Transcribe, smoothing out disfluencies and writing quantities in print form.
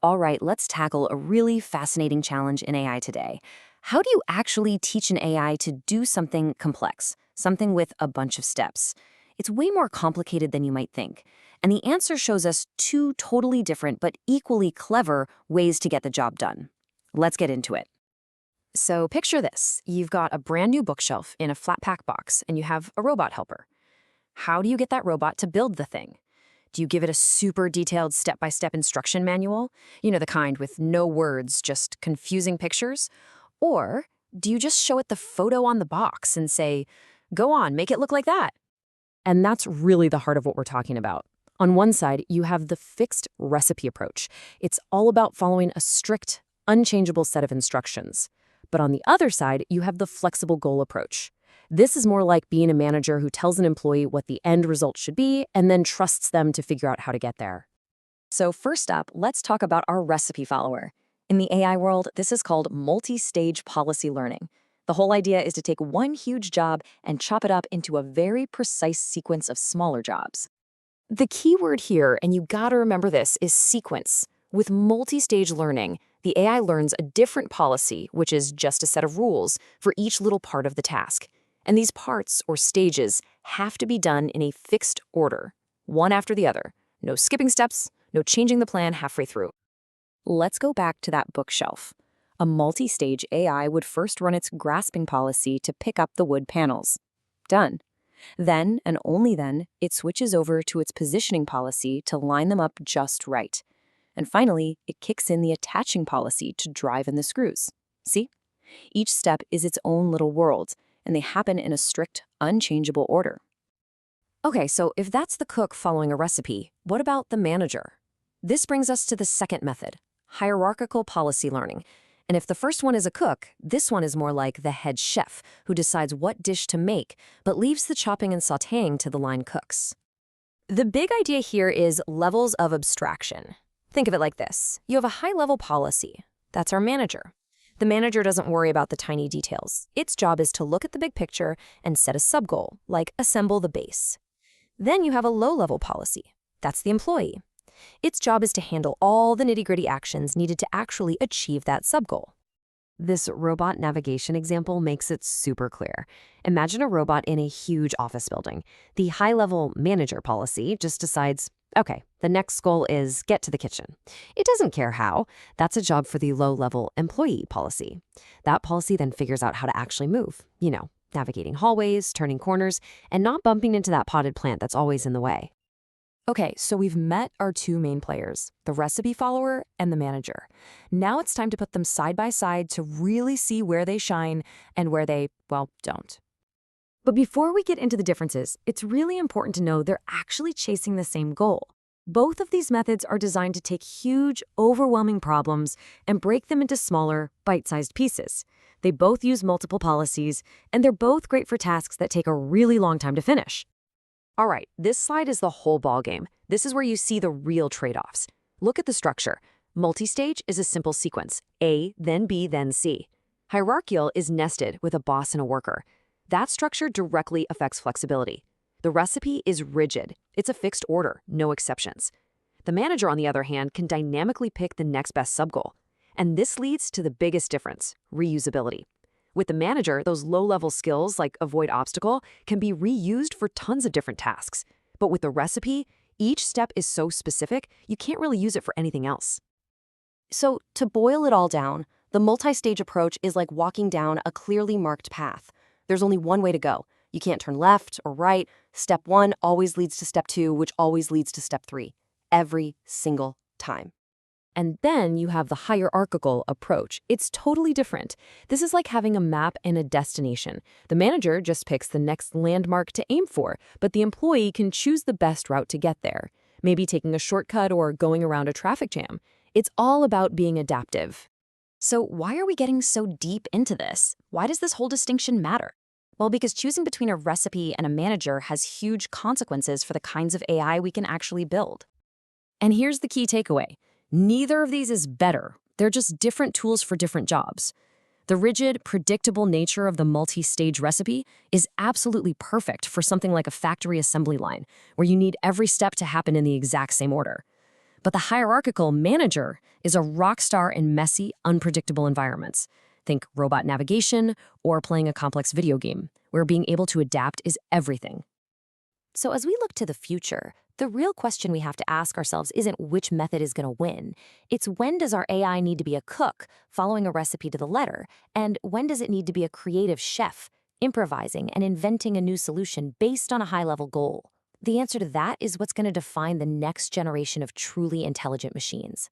All right, let's tackle a really fascinating challenge in AI today. How do you actually teach an AI to do something complex, something with a bunch of steps? It's way more complicated than you might think. And the answer shows us two totally different but equally clever ways to get the job done. Let's get into it. So picture this. You've got a brand new bookshelf in a flat pack box, and you have a robot helper. How do you get that robot to build the thing? Do you give it a super detailed step-by-step instruction manual? You know, the kind with no words, just confusing pictures? Or do you just show it the photo on the box and say, go on, make it look like that? And that's really the heart of what we're talking about. On one side, you have the fixed recipe approach. It's all about following a strict, unchangeable set of instructions. But on the other side, you have the flexible goal approach. This is more like being a manager who tells an employee what the end result should be and then trusts them to figure out how to get there. So first up, let's talk about our recipe follower. In the AI world, this is called multi-stage policy learning. The whole idea is to take one huge job and chop it up into a very precise sequence of smaller jobs. The key word here, and you gotta remember this, is sequence. With multi-stage learning, the AI learns a different policy, which is just a set of rules, for each little part of the task. And these parts, or stages, have to be done in a fixed order, one after the other. No skipping steps, no changing the plan halfway through. Let's go back to that bookshelf. A multi-stage AI would first run its grasping policy to pick up the wood panels. Done. Then, and only then, it switches over to its positioning policy to line them up just right. And finally, it kicks in the attaching policy to drive in the screws. See? Each step is its own little world, and they happen in a strict, unchangeable order. Okay, so if that's the cook following a recipe, what about the manager? This brings us to the second method, hierarchical policy learning. And if the first one is a cook, this one is more like the head chef who decides what dish to make, but leaves the chopping and sautéing to the line cooks. The big idea here is levels of abstraction. Think of it like this. You have a high-level policy. That's our manager. The manager doesn't worry about the tiny details. Its job is to look at the big picture and set a sub-goal, like assemble the base. Then you have a low-level policy. That's the employee. Its job is to handle all the nitty-gritty actions needed to actually achieve that sub-goal. This robot navigation example makes it super clear. Imagine a robot in a huge office building. The high-level manager policy just decides, okay, the next goal is get to the kitchen. It doesn't care how. That's a job for the low-level employee policy. That policy then figures out how to actually move, navigating hallways, turning corners, and not bumping into that potted plant that's always in the way. Okay, so we've met our two main players, the recipe follower and the manager. Now it's time to put them side by side to really see where they shine and where they, well, don't. But before we get into the differences, it's really important to know they're actually chasing the same goal. Both of these methods are designed to take huge, overwhelming problems and break them into smaller, bite-sized pieces. They both use multiple policies, and they're both great for tasks that take a really long time to finish. All right, this slide is the whole ballgame. This is where you see the real trade-offs. Look at the structure. Multi-stage is a simple sequence, A, then B, then C. Hierarchical is nested with a boss and a worker. That structure directly affects flexibility. The recipe is rigid. It's a fixed order, no exceptions. The manager, on the other hand, can dynamically pick the next best sub-goal. And this leads to the biggest difference, reusability. With the manager, those low-level skills like avoid obstacle can be reused for tons of different tasks. But with the recipe, each step is so specific, you can't really use it for anything else. So to boil it all down, the multi-stage approach is like walking down a clearly marked path. There's only one way to go. You can't turn left or right. Step 1 always leads to step 2, which always leads to step 3. Every single time. And then you have the hierarchical approach. It's totally different. This is like having a map and a destination. The manager just picks the next landmark to aim for, but the employee can choose the best route to get there. Maybe taking a shortcut or going around a traffic jam. It's all about being adaptive. So why are we getting so deep into this? Why does this whole distinction matter? Well, because choosing between a recipe and a manager has huge consequences for the kinds of AI we can actually build. And here's the key takeaway. Neither of these is better. They're just different tools for different jobs. The rigid, predictable nature of the multi-stage recipe is absolutely perfect for something like a factory assembly line, where you need every step to happen in the exact same order. But the hierarchical manager is a rock star in messy, unpredictable environments. Think robot navigation or playing a complex video game, where being able to adapt is everything. So as we look to the future, the real question we have to ask ourselves isn't which method is going to win. It's when does our AI need to be a cook, following a recipe to the letter, and when does it need to be a creative chef, improvising and inventing a new solution based on a high-level goal? The answer to that is what's going to define the next generation of truly intelligent machines.